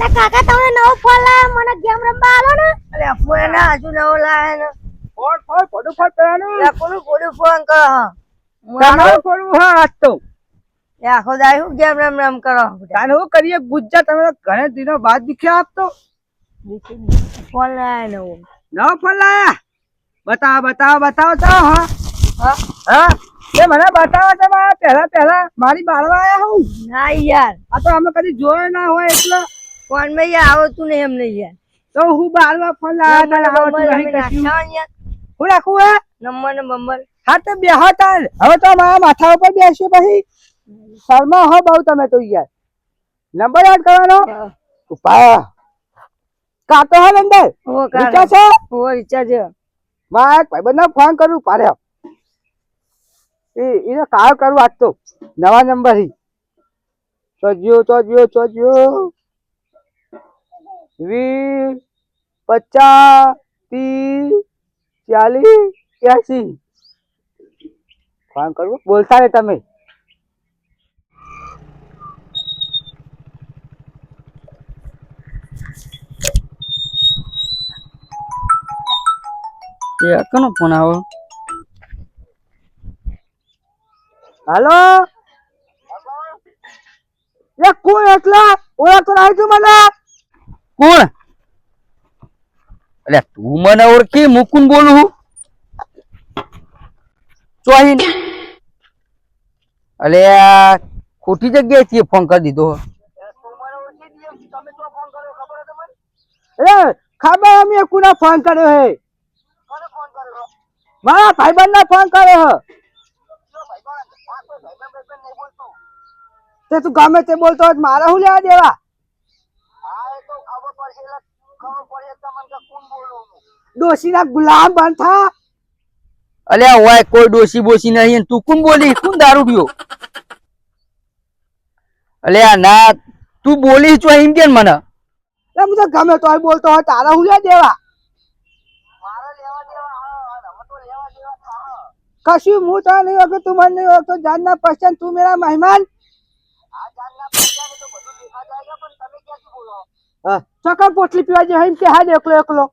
લે કાકા તમે નવો ફોન લાયા મને ગેમ રમવા આલો ને. અરે ફોન ના હજુ નવો લાયા ને. ફોન ફોટો કરવાનું. લે કોનું ફોડું ફોન કરો હા. તમારું ફોન હા આજ તો. એ આખો દાય હું ગેમ રમ કરો. તાને હું કરીએ ગુજ્જા તમે ઘણે દિનો બાદ દીખ્યા આપતો. ફોન લાયા નવો. નવો ફોન લાયા. બતાવો તો હા. હા હા એ મને બતાવો તમે પહેલા મારી બાળવા આયા હું. ના યાર આ તો અમે કદી જોયો ના હોય એટલે ફોન માં યાર આવતું ને એમ નહીં યાર. તો હું બાળવા ફોન લાયા તને આવતું નહીં કશું. હું રાખું હે નંબર ને બંબર. હા તો બેહો તાર હવે તો મારા માથા ઉપર બેસ્યો પછી શર્મા હો બહુ તમે તો યાર. નંબર યાદ કરવાનો ઉપા કાતો હે અંદર ઓ રિચાર્જ છે ઓ રિચાર્જ મારા ભાઈબંધને ફોન કરું પાડ્યો એને કાળ કરું આજ તો નવા નંબર થી ચોજ્યો 20 50 30 40 80 ફોન કરું બોલતા રે તમે. એ કોનો ફોન આવો? હાલો એ કોણ એટલા ઓળખતો નહીં તું મને? કોણ? અલ્યા તું મને ઓળખી મુકુન બોલું હું ચોહીન. અલ્યા ખોટી જગ્યાએ ફોન કરી દીધો. એ ખબર અમે કોને ફોન કર્યો હે? મારા ભાઈબંધ ને ફોન કર્યો હે. તે તું ગમે તે બોલતો હોય મારે શું લેવા દેવા? ડોશીના ગુલામ બંધ થા. અલ્યા ઓય કોઈ ડોસી બોસી નહીં. તું કોણ બોલી? કોણ દારૂ પીયો? અલ્યા ના તું બોલી છો એમ કે મને? હું તો ગમે તો બોલતો હોય તારા શું લેવા દેવા? કશું હું તો નહીં ઓળખતો તું મને નહીં ઓળખતો. જાનના પहचान તું મેરા મહેમાન. ચોકન પોટલી પીવા જે એમ કે હા એકલો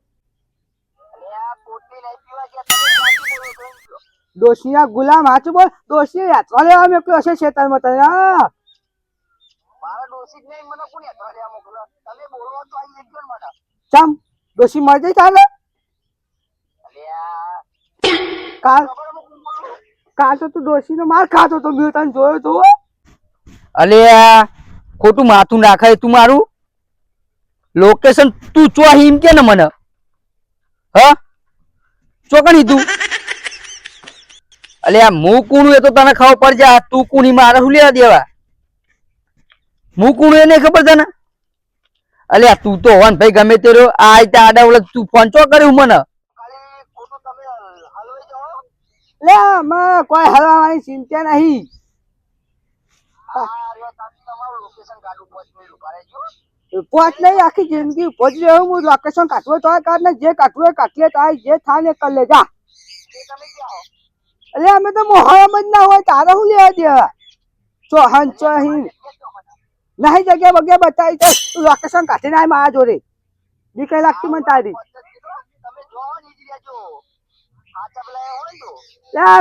ડોશીના ગુલામ હાચું બોલ. ડોશી યાત્રા લેવા મોકલ્યો હશે શેતાનમાં તને. હા ચમ ડોશી મર જઈ તારે કાલ તો તું ડોશીનો માર ખાતો તો મેં તને જોયો તો. અલ્યા ખોટું માથું નાખાય તું મારું. લોકેશન તું ચો એમ કે ને મને. હા ચોકણી તું. અલ્યા હું કુણું એ તો તને ખબર પડ જા. તું કુણી મારે શું લેવા દેવા? હું કુણું એ નહીં ખબર તને? અલ્યા તું તો હોન ભાઈ ગમે તે રહ્યો આ આડા ઓળખ તું ફોન ચો કર્યું મને? લે માં કોઈ હલવાની ચિંતા નહીં. પોચ નહીં આખી જિંદગી પોચ રહ્યો હું. લોકેશન કાઢવું તો કાઢ ને જે કાઢવું એ કાઢીએ તાય જે થાય ને કર લે જા. એટલે અમે તો મોહરમ જ ના હોય તારે શું લેવા દેવા? ચોહન ચોહીન નહીં જગ્યા બગ્યા બતાવી તો તું લોકેશન કાઢીને આય મારા જોડે. બીક લાગતી મને તારી.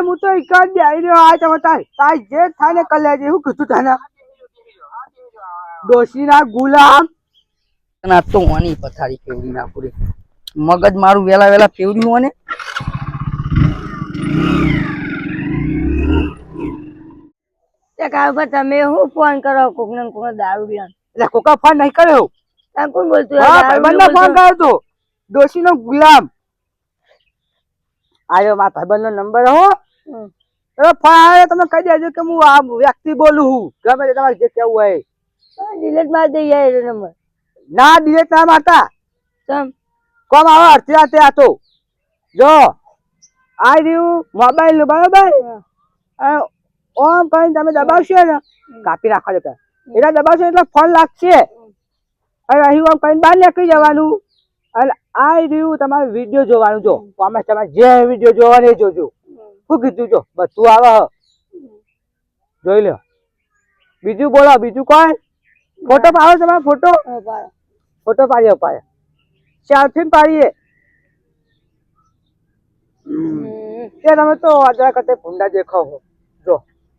હું તો એક જ આવી રહ્યો આ તમે તાય જે થાય ને કર લેજે. શું કીધું તને? ડોશીના ગુલામ. આ તો ઓની પથારી ફેવરી નાખું રે. મગજ મારું વેલા ફેવર્યું હોને. તમે શું ફોન કરો કોક ને કોક દારૂ પીવાનું? એટલે કોકા ફોન નહીં કર્યો. તમે કોણ બોલતું? ભાઈબંધ નો ફોન કર્યો તો. ડોશીનો ગુલામ આવ્યો. મારા ભાઈબંધ નો નંબર હો. ફોન આવ્યો તમે કહી દેજો કે હું આ વ્યક્તિ બોલું છું. ગમે તે તમારે જે કેવું હોય. ડિલેટ મારી દઈ જાય નંબર. ના ડિલેટ ના મારતા. ચમ કોમ આવે અડધી રાતે આ તો જો આ રહ્યું મોબાઈલ બરાબર. ઓમ કઈ તમે દબાવશો ને કાપી રાખવા જતા એટલે દબાવશો એટલે ફોન લાગશે. અને અહીં આમ કઈ બહાર નીકળી જવાનું. અને આ રહ્યું તમારે વિડીયો જોવાનું. જો અમે તમારે જે વિડીયો જોવાનો એ જોજો. શું કીધું જો બધું આવે જોઈ લો. બીજું બોલો બીજું કોઈ ફોટો પાડો તમારો ફોટો. ફોટો પાડીએ ઉપાય સેલ્ફી પાડીએ તે તમે તો આજા કરતે ભૂંડા દેખાવ છો જો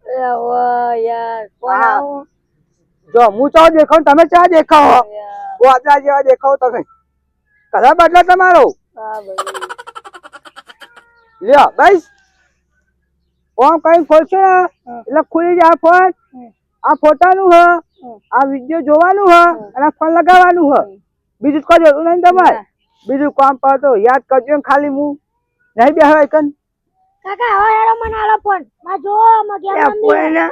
એ વાહ યાર કોણ હા. આવું જો હું ચો દેખાવ તમે ચા દેખાવ છો યાર વાદળા જેવા દેખાવ તમે કલર બદલો તમારો હા ભાઈ લ્યો બસ ઓમ કઈ ખોલશો ને એટલે ખુલી જાય આ ફોન આ ફોટાનું હ આ વિડીયો જોવાનું હ અને ફોન લગાવવાનું હ બીજું કોઈ જરૂર નહીં તમારે બીજું કામ પર તો યાદ કરજો ને ખાલી હું નહીં બેહવા એકન કાકા હવે હેરો મને આલો ફોન માં જો માં ગેમ યા રમવી કોઈ ના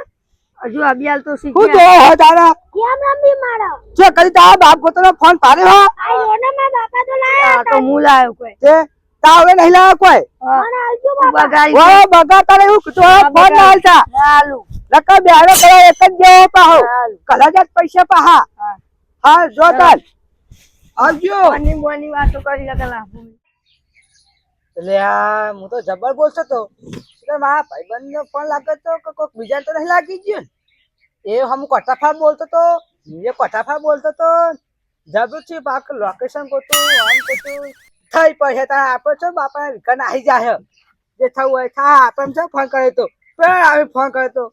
હજુ અભિયાલ તો હું શીખ્યા જો હો તારા ગેમ રમવી મારો જે કરી તારા બાપ પોતાનો ફોન પાડે હો આ યોને માં બાપા તો લાયા આ તો હું લાયો કોઈ તે તા હવે નહીં લાવ્યો કોઈ મને આલજો બાપા બગાડી ઓ બગા તારે એવું કીધું ફોન ના હાલતા ચાલુ લકા બેહાડો કરો એક જ જેવો પાહો કદાચ જ પૈસા પાહા હા જો તાર આવજો બોની બોની વાતો કરી લગલા એટલે આ હું તો જબર બોલતો તો એટલે મારા ભાઈબંધ નો ફોન લાગે તો કે કોઈક બીજા તો નહીં લાગી ગયો ને એ હમ કોઠાફા બોલતો તો એ કોઠાફા બોલતો તો જબર છે બાક લોકેશન ગોતું આમ ગોતું થઈ પડશે તાર આપણે છો બાપા વિકન આવી જાય જે થવું હોય થા આપણે છે ફોન કરે તો પણ આવે ફોન કરે તો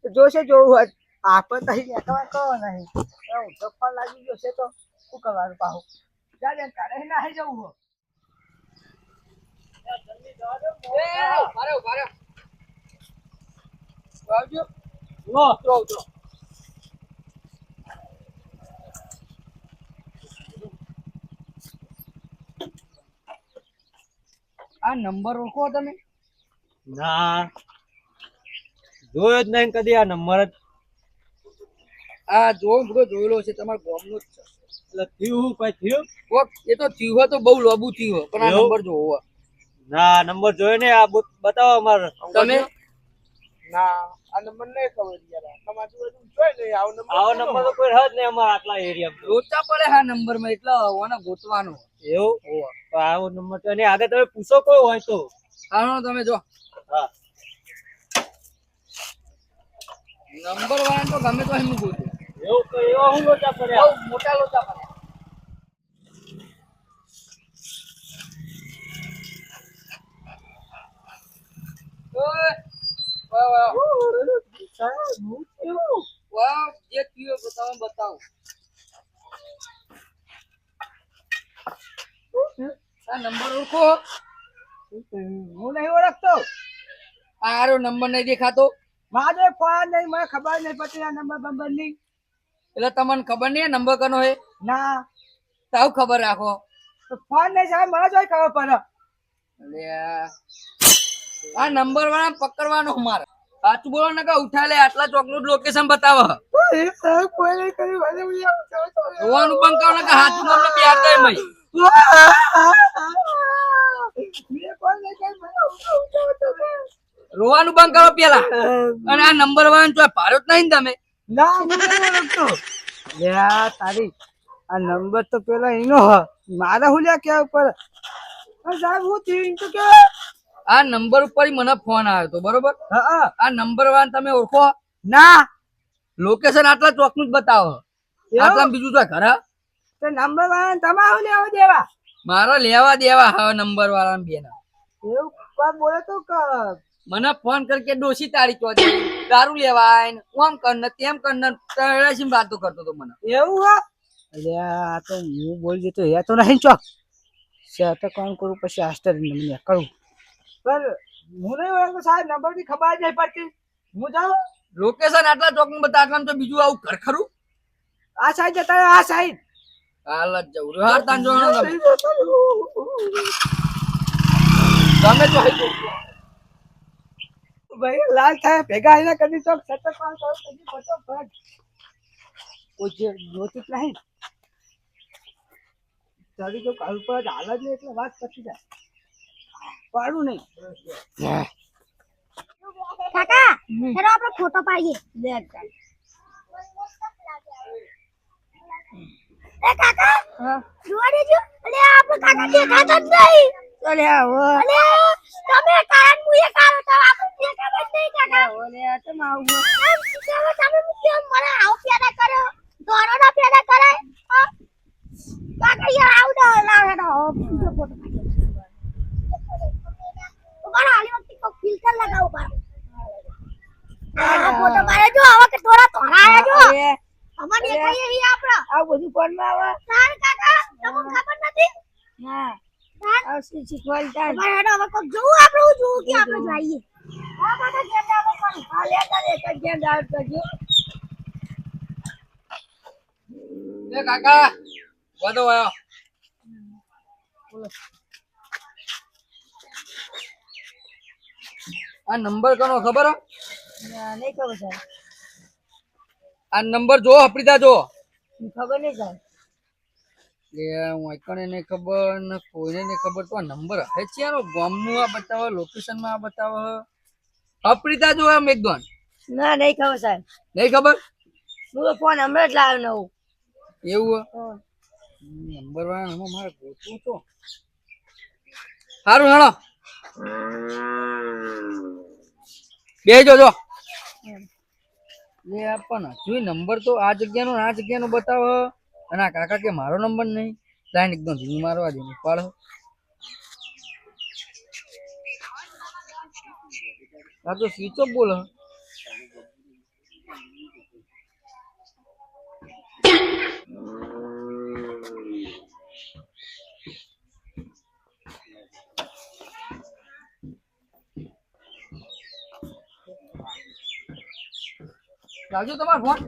જોશે જોવું હોય આપણે તો અહીં લેવા કહો નહીં હું તો ફોન લાગી ગયો છે તો શું કરવાનું પાહું જાય તારે ના આવી જવું હોય આ નંબર ઓળખો તમે ના જોયો જ નહીં કદી આ નંબર જ આ જો બધો જોયેલો છે તમારા ગામનો જ છે એટલે થયું કઈ થયું કોક એ તો થયું હોય તો બહુ લોબુ થયું હોય પણ આ એવું? નંબર જોવો ના નંબર જોયો ને આ બતાવો અમારે તમે આવો નંબર તો કોઈ હજ નહીં અમારા આટલા એરિયામાં લોચા પડે હા નંબર માં એટલે ઓને ગોતવાનો એવું તો આવો નંબર તો એની આગળ તમે પૂછો કોઈ હોય તો હાલો તમે જો હા નંબર વાળા તો ગમે તો એમ ગોતું એવું તો એવા હું લોચા પડ્યા બહુ મોટા લોચા પડે ઓય વાહ વાહ વાહ જે થયું બતાવો આ નંબર ઓળખો હું નહીં ઓળખતો આરો નંબર નહીં દેખાતો મારે ફોન નહીં મને ખબર નહીં પડતી આ નંબર ની એટલે તમને ખબર નહીં નંબર કનો હે ના તાવ ખબર રાખો તો ફોન નહીં સાહેબ મને જોઈ ખબર પડે અલે આ નંબર વાળા પકડવાનો મારે સાચું બોલો ને કે ઉઠા લે આટલા ચોકનું લોકેશન બતાવો કોઈ નહીં કર્યું જોવાનું બંધ કરો ને કે હાથું તમને પ્યાર થાય મય રોવાનું બંધ કરો પેલા અને આ નંબર વાળા જો ભારત નહીં ને તમે ના હું નહીં ઓળખતો લે આ તારી આ નંબર તો પેલા એનો હ મારા હું લ્યા ક્યાં ઉપર સાહેબ હું થયું તો કે આ નંબર ઉપર મને ફોન આવ્યો હતો બરોબર હા આ નંબર વાળા તમે ઓળખો ના લોકેશન આટલા ચોકનું જ બતાવો આટલા બીજું તો ઘર તો નંબર વાળા તમારું લેવા દેવા મારા લેવા દેવા હવે નંબર વાળા બે ના એવું કોઈ બોલે તો મને ફોન કરકે ડોસી તારી ચો દારૂ લેવા આય ને ઓમ કર ને તેમ કર ને તળાશી વાતો કરતો તો મને એવું હા અરે આ તો હું બોલી જતો એ તો નહીં ચોક છે તો કોણ કરું પછી આસ્ટર મને કરું પર હું નહીં ઓળખતો સાહેબ નંબર ની ખબર જ નહીં પડતી હું જાઉં લોકેશન આટલા ચોકનું બતા આટલા તો બીજું આવું ઘર ખરું આ સાઈડ જતા રહો, આ સાઈડ હાલ જ જવું રહ્યું હાર તાન જોવાનું ગમે ગમે તો હોય તો. ભાઈ લાલ થાય ભેગા આવીને કદી ચોક સતત પાંચ કરો કદી ફટોફટ કોઈ જે જોતું જ નહીં ચાલી તો કાલ પર હાલ જ નહીં એટલે વાત પતી જાય પાડું નહીં કાકા હેરો આપણે ફોટો પાડીએ એ કાકા જોવા દેજો અલે આપણે કાકા દેખાતો જ નહીં અરે આવો અલે તમે કારણ મુએ કારો તો આપણે દેખાતો જ નહીં કાકા ઓલે આ તો માવું એમ તમે કેમ મને આવ પેદા કર્યો દોરો ના પેદા કરાય હા જો હવે કે થોડા થોડા આયા જો અરે, અમાર દેખાય હી આપડા આ બધું કોણમાં આવે તાર કાકા તમને ખબર નથી હા તાર આ શું શીખવાડતા અમાર હેડો હવે કોક જોવું આપણે હું જોવું કે આપણે જઈએ હા કાકા કેમ આવો પણ આ લેતા એક જ ગેમ ડાઉટ કરજો એ કાકા વધો આયો આ નંબર કનો ખબર હે? ના નહીં ખબર સાહેબ આ નંબર જો હપડીતા જો ખબર નહીં સાહેબ એ હું એકને નહીં ખબર ને કોઈને નહીં ખબર તો આ નંબર હે છે યાર ગામનું આ બતાવે લોકેશન માં આ બતાવે હપડીતા જો એમ એકદમ ના નહીં ખબર સાહેબ નહીં ખબર હું તો ફોન હમણાં જ લાવ્યો નવું એવું નંબર વાળા નંબર મારે ગોતવું તો સારું હેડો બેજો જો લે પણ હજુ નંબર તો આ જગ્યાનો બતાવો અને આ કાકા કે મારો નંબર નહીં લાઈન એકદમ ધીમી મારવા દે પાડો આ તો સ્વિચ ઓફ બોલો લાવજો તમારો ફોન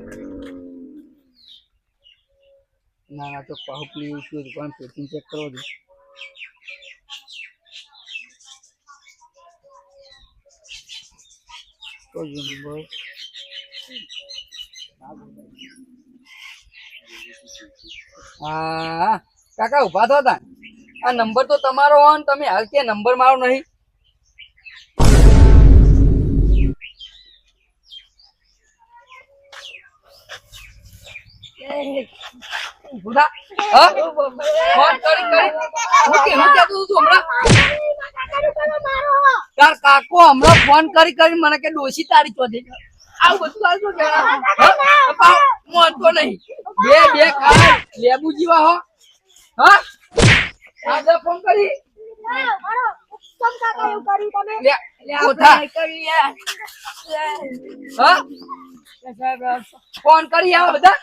ના તો પાહુપલી ઇશ્યુ દુકાન પેટિંગ ચેક કરો દે તો નંબર હા કાકા ઉભા થો તા આ નંબર તો તમારો હોય ને તમે હાલ કે નંબર મારો નહીં બુધા હા ફોન કરી હું કહેતું તું હમણાં કાકાનું તમે મારો તાર કાકો હમણાં ફોન કરી મને કે ડોશી તારી ચોધી આવું બધું હાલ શું કહેવાય મોનતો નહીં બે ખાય લેબુ જીવા હો હા આજે ફોન કરી મારો ઉત્તમ કાકા એવું કર્યું તમે લે કોઠા હા ફોન કરી આવો બધા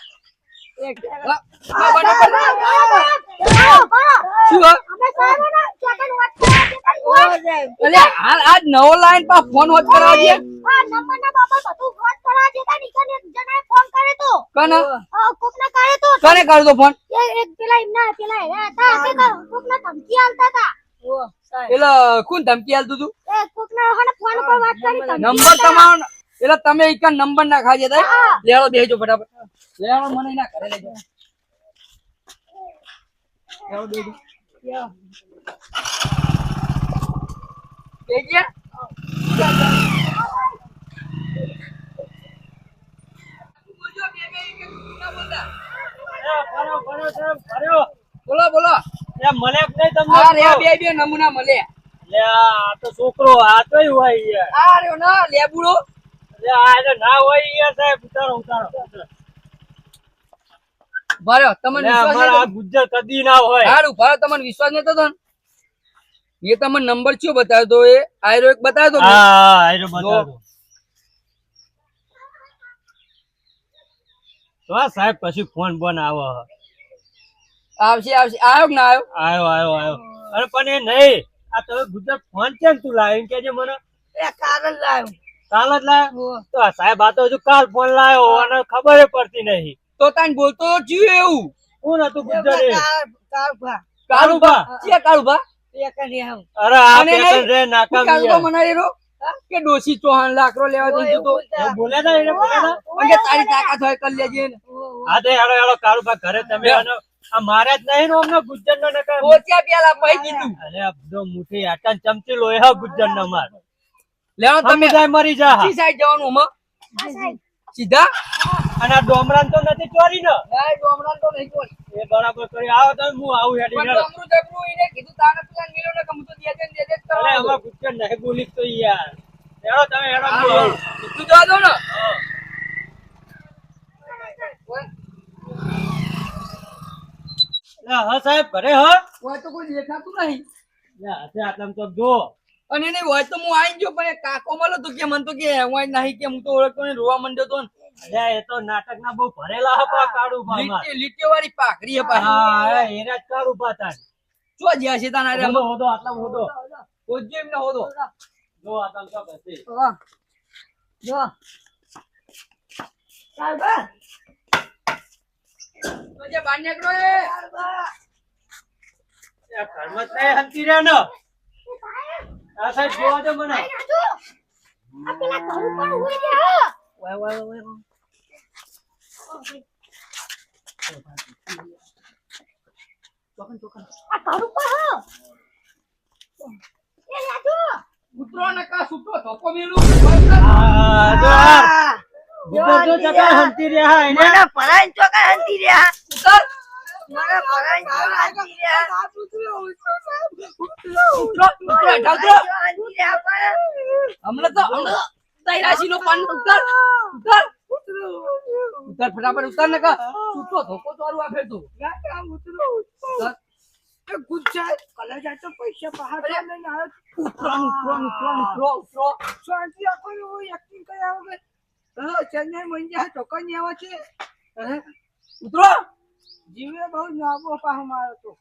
હા, બરાબર. શું હા? અમે સારો ના ચોકન વાત કરવા દેતા અલે હાલ આજ નવો લાઈન પર ફોન વાત કરાવ દે આ નંબર ના બાબા બધું વાત કરવા દેતા નીકળે એક જણાએ ફોન કર્યો તો કને કોકને કર્યો તો કને કર્યો તો ફોન એક પેલા એમના પેલા હતા કે કોકને ધમકી આલતા હતા એટલે કોણ ધમકી આલતું તું એ કોકને હને ફોન પર વાત કરી નંબર તમારો એટલે તમે એક નંબર ના ખાજે દે લેડો બેજો ફટાફટ લેડો મને ના ઘરે લઈ જાઓ લેડો બેજો બેજે બોલો બોલો મળે જ નહીં તમને આ રે બે નમૂના મળે લે આ તો છોકરો આ તો હોય યાર આ રહ્યો ના લેબુડો લે આ એટલે ના હોય યાર સાહેબ ઉતારો ભર્યો તમને લે વિશ્વાસ અમારા આ નતો ગુજ્જર કદી ના હોય હારું ભર્યો તમને વિશ્વાસ નતો તો ને? એ તમને નંબર કયો બતાવ્યો તો એ આયરો એક બતાવ્યો તો મેં. હા આયરો બતાવો તો આ સાહેબ પછી ફોન બોન આવો આવશે આવ્યો કે ના આવ્યો આયો અરે પણ એ નહીં આ તમે ગુજરાત ફોન કેમ તું લાવ્યો કે મને એ કારણ લાવ્યો કાલ જ લાવ્યો તો આ સાહેબ આ તો હજુ કાલ ફોન લાવ્યો અને ખબર પડતી નહીં તો તાન બોલતો જીવ એવું કોણ હતું ગુજરાતી કાળભા કાળુબા ચિયા કાળુભા એક જ આવ અરે આ અને પેકન નહીં, રે હું નાકામ કાળુભા મનાયેલો કે ડોશી ચૌહાણ લાકડો લેવા જઈ તો બોલ્યા તા એને બોલ્યા તા અને તારી તાકાત હોય કરી લેજે ને હા તો હેડો કાળુબા ઘરે તમે આનો આ મારે જ નહીં નો અમને ગુજ્જર નો નકર પોચ્યા પેલા પૈ કીધું અરે આ બધો મુઠી આટા ચમચી લોહી ગુજ્જર નો માર લેવો તમે તમે જાય મરી જા કઈ સાઈડ જવાનું હમ સીધા અને આ ડોમરાન તો નથી ચોરી ને ના ડોમરાન તો નહીં બોલ એ બરાબર કરી આવો તો હું આવું હેડી પણ હેડો. ડમરું ડમરું એને કીધું તાને પેલા મેલો ને કમ તો દે દે અરે કરવા આમાં ગુજ્જર નહીં બોલી તો યાર હેડો તમે હેડો હું આવું. તું જવા દો ને લે, હા સાહેબ ઘરે હા કોઈ તો કોઈ દેખાતું નહીં લે, હશે આટલામાં તો જો અને નહીં હોય તો હું આઈ ગયો પણ એ કાકો મળો તો કે મને તો કે હું નહીં કે હું તો ઓળખતો ને રોવા માંડ્યો તો ને. અલ્યા એ તો નાટક ના બહુ ભરેલા હતા કાળુ બામાં. લીટીઓ વાળી પાઘડી હે પાછી. હા એના જ કાળુ બાતા ચો જ્યાં છે તાના રે હોદો આટલા હોદો ઓજે એમને હોદો જો આ તમ તો બસી જો ચાલ તો જે બાર નીકળો એ આ ઘરમાં જ નહીં હંતી રહ્યા ને આ સાહેબ જોવા દે મને રાજુ આ પેલા ઘર ઉપર ઉઈ રહ્યા વાય આ ઘર ઉપર હો એ રાજુ ઉતરો ને કા સુતો ધોકો મેલું. આ જો જો જગા હંતી રહ્યા એને મને ભરાઈ ચોકા હંતી રહ્યા ઉતર મને ભરાઈ ચોકા હંતી રહ્યા ઉતરો ઢાકરો હંતી રહ્યા પણ હમણાં તો તૈરાશી નો પાન ઉતર ઉતર ઉતર ફટાફટ ઉતર ને કા સુતો ધોકો ચાલુ આપે તું. ઉતર. ગુજ્જા કલે જાય તો પૈસા બહાર લઈને આવ્યો ઉતરો શાંતિ આપો હું યકીન કરી આવો કે ચેન્નઈ મંજા તો કઈ આવા છે ઉતરો જીવે બહુ નાબો પાહ મારો તો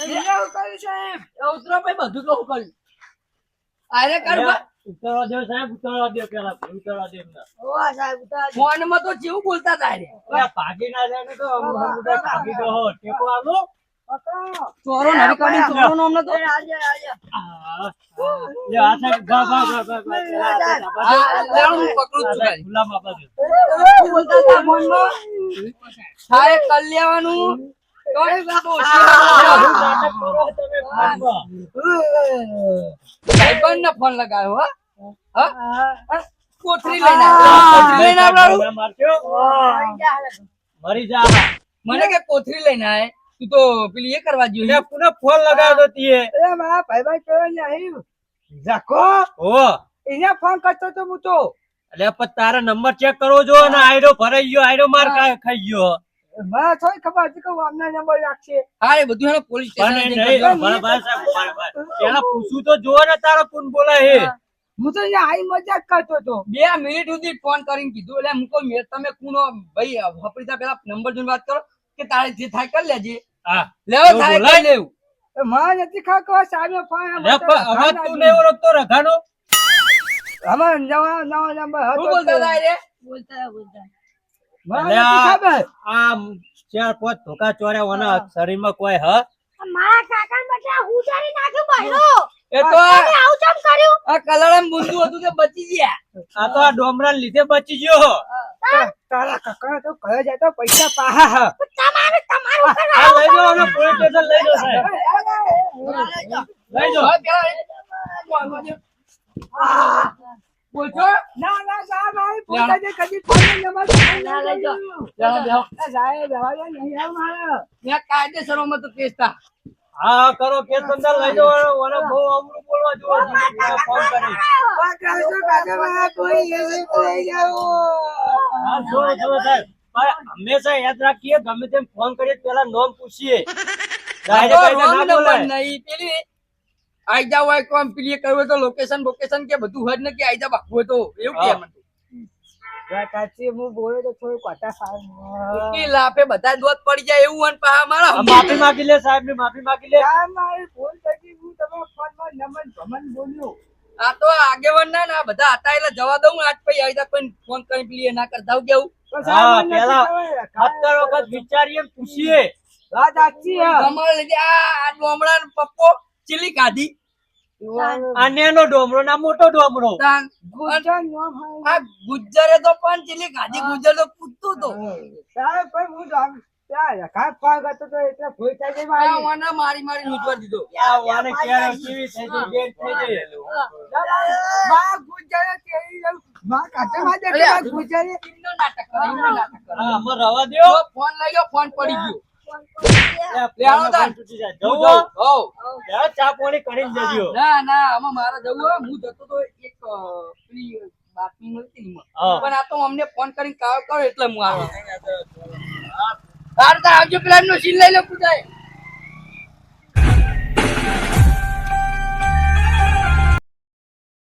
એવું કર્યું સાહેબ એ ઉતરો ભાઈ બધું તો કર્યું આરે કર ઉતરવા દે સાહેબ ઉતરવા દે પેલા ઉતરવા દે એમને ઓવા સાહેબ ઉતાર ફોન માં તો જેવું બોલતા હતા રે અલ્યા ભાગી ના જાય ને તો બધા ભાગી ગયો ટેકો આલો પકડો ચોરો નવી કાઢી ચોરો નો અમને તો આજે લે આ સાહેબ ગા ગા ગા ગા હું પકડું છું ખાલી. ખુલ્લા માં બાજુ શું બોલતા હતા ફોન માં સારે કર લેવાનું તો એ બાબો નાટક કરો તમે ફોનમાં ભાઈબંધ ને ફોન લગાવ્યો હા કોથરી લઈને આવડાવું તમે મારજો મરી જા મને કે કોથરી લઈને આય તું તો પેલી એ કરવા લે જોઈએ પુનઃ ફોન લગાવ્યો તો તીએ એ મારા ભાઈ કેવો નહીં જાકો ઓ એને ફોન કરતો તો હું તો અલ્યા પણ તારા નંબર ચેક કરવો જો ને આયરો ભરાઈ ગયો આયરો માર ખાઈ ગયો મને થોડી ખબર હતી કે આમના નંબર રાખશે હા એ બધું હેને પોલીસ પણ સ્ટેશન નહીં ભાઈ સાહેબ પેલા પૂછું તો જો ને તારો કોણ બોલાય હે હું તો અહીંયા આઈ મજાક કરતો હતો 2 મિનિટ સુધી ફોન કરીને કીધું એટલે હું કહું તમે કુનો ભાઈ હપડીતા પેલા નંબર જોઈને વાત કરો કે તારે જે થાય કરી લેજે હા લેવો એવું થાય બોલાય? કરી લેવું એ મને નથી ખબર સાહેબ ફોન અલ્યા પણ અવાજ તું નહીં ઓળખતો રઘાનો અમાર નવા નંબર હતો શું બોલતા હતા રે બોલતા મને અલ્યા, નથી ખબર આમ 4-5 ધોકા ચોર્યા ઓના શરીરમાં કોઈ હ મારા કાકા બટા હું જારી નાખ્યું બહેરો એ તો તમે આવું ચમ કર્યું આ કલરમ બુંદુ હતું તે બચી ગયા આ તો આ ડોમરા લીધે બચી ગયો તારા કાકા તો ઘરે જાય તો પૈસા પાહા તમારું આ લઈ જાઓ અને પોલીસ સ્ટેશન લઈ જાઓ સાહેબ લઈ જાઓ બોલજો ના ના સાહેબ આઈ પોતા જે કદી ફોન નંબર ના લઈ જાઓ. જાઓ. સાહેબ દવા નહીં આવ મારે ત્યાં કાયદેસરોમાં તો કેસ થા હા કરો કેસ અંદર લઈ જાઓ ઓને બહુ અમરું બોલવા જોવો ફોન કરી કોઈ એસે લઈ જાઓ હા જો સાહેબ પણ હંમેશા યાદ રાખીએ ગમે તેમ ફોન કરીએ પેલા નામ પૂછીએ ડાયરેક્ટ કઈને ના બોલાય નહીં પેલી આઈ જાવ હોય કોમ પેલી કરવું તો લોકેશન કે બધું હોય જ ને કે આઈ જા બાપુ તો એવું કે મને કાચી હું બોલે તો થોડું કોટા સાહેબ કે લાપે બધા દોત પડી જાય એવું અને પા મારા માફી માંગી લે સાહેબ ની માફી માંગી લે મારી ભૂલ થઈ હું તમે ફોનમાં નમન ભમન બોલ્યો આ તો આગેવાન ના બધા હતા એટલે જવા દઉં આજ પછી આઈ જા કોઈ ફોન કરી પેલી ના કરતા હું કેવું હા પેલા 17 વખત વિચારીએ ને પૂછીએ વાત સાચી હે તમારે લીધે આ ડોમડા પપ્પો ચીલી કાઢી આ નેનો ડોમરો ના મોટો ડોમરો તાન. ગુજર નો ભાઈ આ ગુજ્જરે તો પણ ચીલી કાઢી ગુજ્જર તો કૂદતું તો સાહેબ પણ હું તો ત્યાં રખા પાગ હતો તો એટલે ભૂલ થઈ ગઈ આ મારી મને મારી લૂંટવા દીધો આ વાને ક્યારે કેવી થઈ ગઈ ગેમ થઈ ગઈ માં ગુજર તેરી માં કાચે માં અરે, જતો ગુજર એમનો નાટક કરે, એમનો નાટક કરે. હા અમાર રવા દ્યો જો ફોન લઈ ગયો ફોન પડી ગયો પ્યાનો તાન. તૂટી જાય હું જવું જાઉં. હોવ. ત્યાં ચા પાણી કરીને જજો ના ના આમાં મારે જવું હોય. હું જતો તો એક પેલી બાતમી મળતી ની મને. હા. પણ આ તો અમને ફોન કરીને કાવ કરો એટલે હું આવ્યો હાર તો આવજો પેલા નો સીન લઈ લો પૂજાય